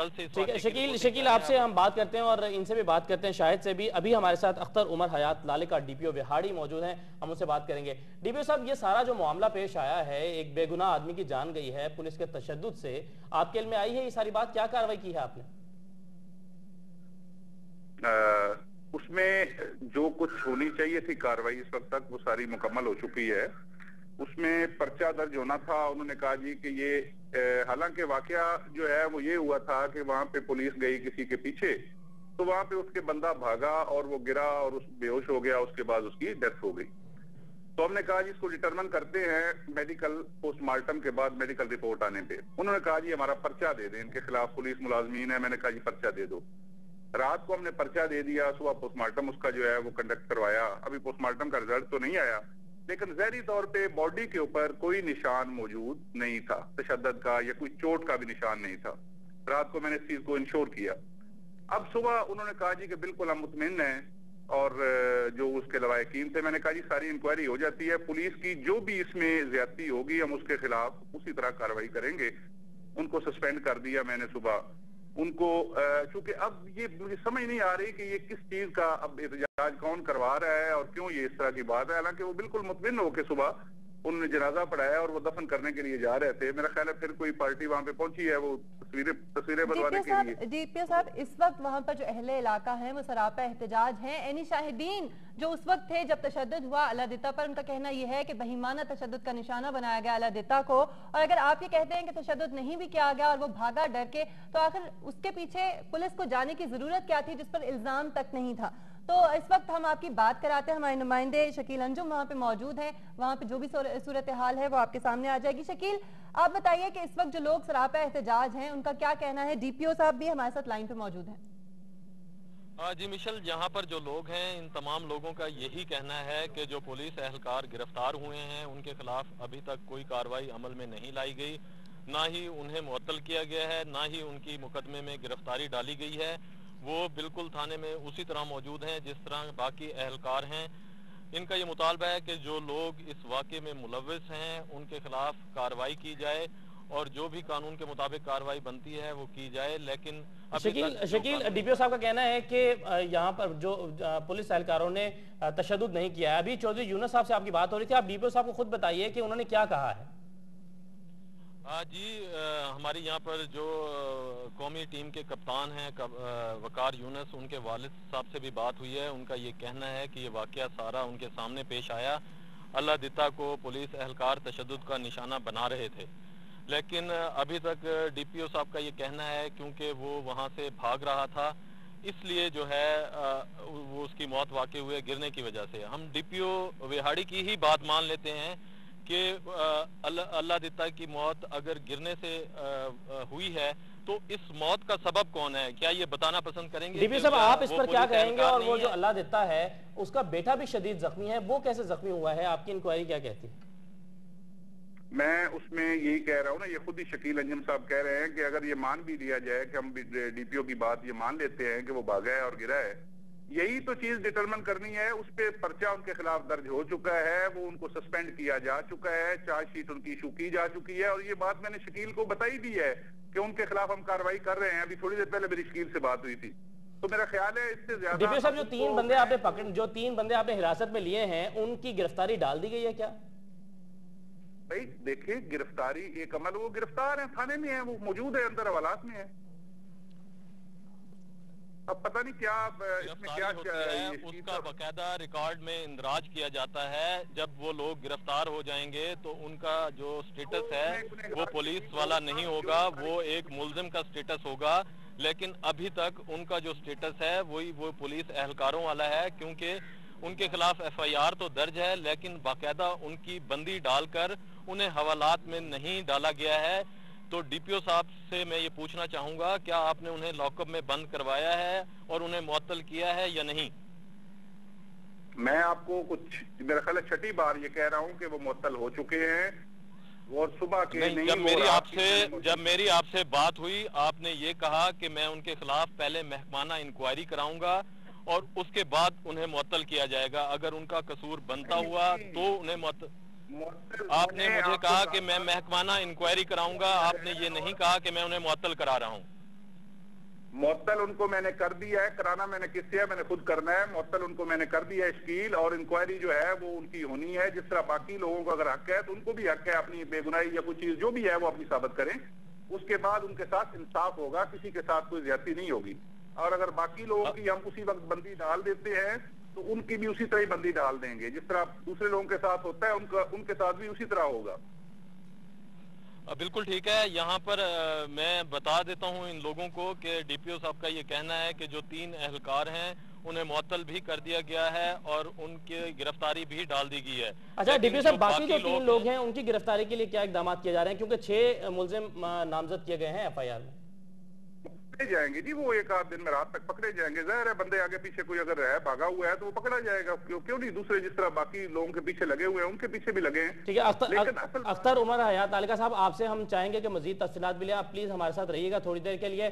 कल से ठीक है शकील आपसे हम बात करते हैं और इनसे भी बात करते हैं, शाहिद से भी। अभी हमारे साथ अख्तर उमर हयात लालिका डीपीओ विहाड़ी मौजूद हैं, हम उनसे बात करेंगे। डीपीओ साहब, ये सारा जो मामला पेश आया है, एक बेगुनाह आदमी की जान गई है पुलिस के तशद्दुद से, आपके इल्म में आई है ये सारी बात? क्या कार्रवाई की है आपने? उसमें जो कुछ होनी चाहिए थी कार्रवाई इस वक्त तक वो सारी मुकम्मल हो चुकी है। उसमें पर्चा दर्ज होना था। उन्होंने कहा जी कि ये हालांकि वाकया जो है वो ये हुआ था कि वहां पे पुलिस गई किसी के पीछे, तो वहां पे उसके बंदा भागा और वो गिरा और उस बेहोश हो गया, उसके बाद उसकी डेथ हो गई। तो हमने कहा जी इसको डिटरमिन करते हैं मेडिकल पोस्टमार्टम के बाद मेडिकल रिपोर्ट आने पे। उन्होंने कहा जी हमारा पर्चा दे दें, इनके खिलाफ पुलिस मुलाजमीन है। मैंने कहा जी पर्चा दे दो। रात को हमने पर्चा दे दिया, सुबह पोस्टमार्टम उसका जो है वो कंडक्ट करवाया। अभी पोस्टमार्टम का रिजल्ट तो नहीं आया, लेकिन ज़ाहिरी तौर पे बॉडी के ऊपर कोई निशान मौजूद नहीं था तशद्दुद का, या कोई चोट का भी निशान नहीं था। रात को मैंने इस चीज को इंश्योर किया। अब सुबह उन्होंने कहा जी कि बिल्कुल हम मुतमिन हैं, और जो उसके लवाहिकीन थे, मैंने कहा जी सारी इंक्वायरी हो जाती है, पुलिस की जो भी इसमें ज्यादती होगी हम उसके खिलाफ उसी तरह कार्रवाई करेंगे। उनको सस्पेंड कर दिया मैंने सुबह उनको, चूंकि अब ये मुझे समझ नहीं आ रही कि ये किस चीज का अब एहतजाज कौन करवा रहा है और क्यों ये इस तरह की बात है। हालांकि वो बिल्कुल मुतमिन हो के सुबह उन्होंने जनाजा पढ़ाया और वो दफन करने के लिए जा रहे थे। मेरा ख्याल है फिर कोई पार्टी वहां पे पहुंची है वो तस्वीरें बनवाने के लिए। डीपीओ साहब, इस वक्त वहां पर जो अहले इलाका है वो सरापा एहतजाज हैं। एनी शाहिदीन जो उस वक्त थे जब तशद्दुद हुआ अलादिता पर, उनका कहना यह है कि बहिमाना तशद्दुद का निशाना बनाया गया अलादिता को, और अगर आप ये कहते हैं कि तशद्दुद नहीं भी किया गया और वो भागा डर के, तो आखिर उसके पीछे पुलिस को जाने की जरूरत क्या थी जिस पर इल्जाम तक नहीं था? तो इस वक्त हम आपकी बात कराते हैं, हमारे नुमाइंदे शकील अंजुम वहाँ पे मौजूद हैं, वहाँ पे जो भी सूरत हाल है वो आपके सामने आ जाएगी। शकील, आप बताइए कि इस वक्त जो लोग सरापा एहतजाज हैं उनका क्या कहना है? डीपीओ साहब भी हमारे साथ लाइन पे मौजूद हैं। जी मिशल, यहाँ पर जो लोग हैं इन तमाम लोगों का यही कहना है कि जो पुलिस एहलकार गिरफ्तार हुए हैं उनके खिलाफ अभी तक कोई कार्रवाई अमल में नहीं लाई गई, ना ही उन्हें मुअत्तल किया गया है, ना ही उनकी मुकदमे में गिरफ्तारी डाली गई है। वो बिल्कुल थाने में उसी तरह मौजूद हैं जिस तरह बाकी एहलकार हैं। इनका ये मुतालबा है कि जो लोग इस वाक़े में मुलव्विस हैं उनके खिलाफ कार्रवाई की जाए और जो भी कानून के मुताबिक कार्रवाई बनती है वो की जाए। लेकिन शकील डीपीओ साहब का कहना है कि यहाँ पर जो पुलिस एहलकारों ने तशद्दुद नहीं किया है। अभी चौधरी यूनुस साहब से आपकी बात हो रही थी, आप डीपीओ साहब को खुद बताइए कि उन्होंने क्या कहा है। जी हमारी यहाँ पर जो कौमी टीम के कप्तान हैं वकार यूनुस, उनके वालिद साहब से भी बात हुई है। उनका ये कहना है कि ये वाक़या सारा उनके सामने पेश आया। अलादिता को पुलिस एहलकार तशद्दुद का निशाना बना रहे थे, लेकिन अभी तक डीपीओ साहब का ये कहना है क्योंकि वो वहाँ से भाग रहा था इसलिए जो है वो उसकी मौत वाक़ई हुए गिरने की वजह से। हम डीपीओ विहाड़ी की ही बात मान लेते हैं कि अलादिता की मौत अगर गिरने से हुई है तो इस मौत का सबब कौन है, क्या ये बताना पसंद करेंगे? डीपी साहब आप इस पर क्या कहेंगे? और वो जो अलादिता है उसका बेटा भी शदीद जख्मी है, वो कैसे जख्मी हुआ है? आपकी इंक्वायरी क्या कहती है? मैं उसमें यही कह रहा हूँ ना, ये खुद ही शकील अंजुम साहब कह रहे हैं कि अगर ये मान भी लिया जाए कि हम डीपीओ की बात ये मान लेते हैं कि वो भागा है और गिरा है, यही तो चीज डिटरमिन करनी है। उस पे पर्चा उनके खिलाफ दर्ज हो चुका है, वो उनको सस्पेंड किया जा चुका है, चार्जशीट उनकी इशू की जा चुकी है, और ये बात मैंने शकील को बताई दी है कि उनके खिलाफ हम कार्रवाई कर रहे हैं। अभी थोड़ी देर पहले मेरी शकील से बात हुई थी, तो मेरा ख्याल है इससे ज्यादा। डीपीओ साहब, जो तीन बंदे आपने हिरासत में लिए हैं उनकी गिरफ्तारी डाल दी गई है क्या? भाई देखिए, गिरफ्तारी एक अमल, वो गिरफ्तार है, थाने में है, वो मौजूद है, अंदर हवालात में है। अब पता नहीं क्या इसमें क्या उसका बाकायदा रिकॉर्ड में इंदराज किया जाता है। जब वो लोग गिरफ्तार हो जाएंगे तो उनका जो स्टेटस है वो पुलिस वाला नहीं होगा, वो एक मुल्जिम का स्टेटस होगा। लेकिन अभी तक उनका जो स्टेटस है वो पुलिस एहलकारों वाला है, क्योंकि उनके खिलाफ एफआईआर तो दर्ज है लेकिन बाकायदा उनकी बंदी डालकर उन्हें हवालात में नहीं डाला गया है। तो डीपीओ साहब से मैं ये पूछना चाहूंगा, क्या आपने उन्हें लॉकअप में बंद करवाया है और उन्हें मुअत्तल किया है या नहीं? मैं आपको मेरा ख्याल है छठी बार ये कह रहा हूं कि वो मुअत्तल हो चुके हैं, और सुबह के नहीं। जब मेरी आपसे बात हुई आपने ये कहा कि मैं उनके खिलाफ पहले महकमाना इंक्वायरी कराऊंगा और उसके बाद उन्हें मुअत्तल किया जाएगा, अगर उनका कसूर बनता हुआ तो उन्हें मुअत्तल। आपने मुझे कहा कि मैं महकमाना इंक्वायरी कराऊंगा, आपने ये नहीं कहा कि मैं उन्हें मुअत्तल करा रहा हूं। मुअत्तल उनको मैंने कर दिया है, कराना मैंने किससे है, मैंने खुद करना है। मुअत्तल उनको मैंने कर दिया है शकील, और इंक्वायरी जो है वो उनकी होनी है। जिस तरह बाकी लोगों को अगर हक है तो उनको भी हक है अपनी बेगुनाही या कोई चीज जो भी है वो अपनी साबित करें। उसके बाद उनके साथ इंसाफ होगा, किसी के साथ कोई ज्यादती नहीं होगी। और अगर बाकी लोगों की हम उसी वक्त बंदी डाल देते हैं तो उनकी भी उसी तरह ही बंदी डाल देंगे। जिस तरह दूसरे लोगों के साथ होता है उनके साथ भी उसी तरह होगा। बिल्कुल ठीक है। यहाँ पर मैं बता देता हूँ इन लोगों को कि डीपीओ साहब का ये कहना है कि जो 3 एहलकार हैं उन्हें मुअत्तल भी कर दिया गया है और उनकी गिरफ्तारी भी डाल दी गई है। अच्छा डीपीओ साहब, बाकी जो 3 लोग हैं उनकी गिरफ्तारी के लिए क्या इकदाम किए जा रहे हैं, क्योंकि 6 मुलजिम नामजद किए गए हैं एफआईआर में? पकड़े जाएंगे जी, वो एक आध दिन में रात तक पकड़े जाएंगे। जाहिर है बंदे आगे पीछे कोई अगर है भागा हुआ है तो वो पकड़ा जाएगा। क्यों नहीं, दूसरे जिस तरह बाकी लोगों के पीछे लगे हुए हैं उनके पीछे भी लगे हैं। ठीक है अख्तर उमर हयात लालिका साहब, आपसे हम चाहेंगे कि मजीद तफसीलात भी लें। आप प्लीज हमारे साथ रहिएगा थोड़ी देर के लिए।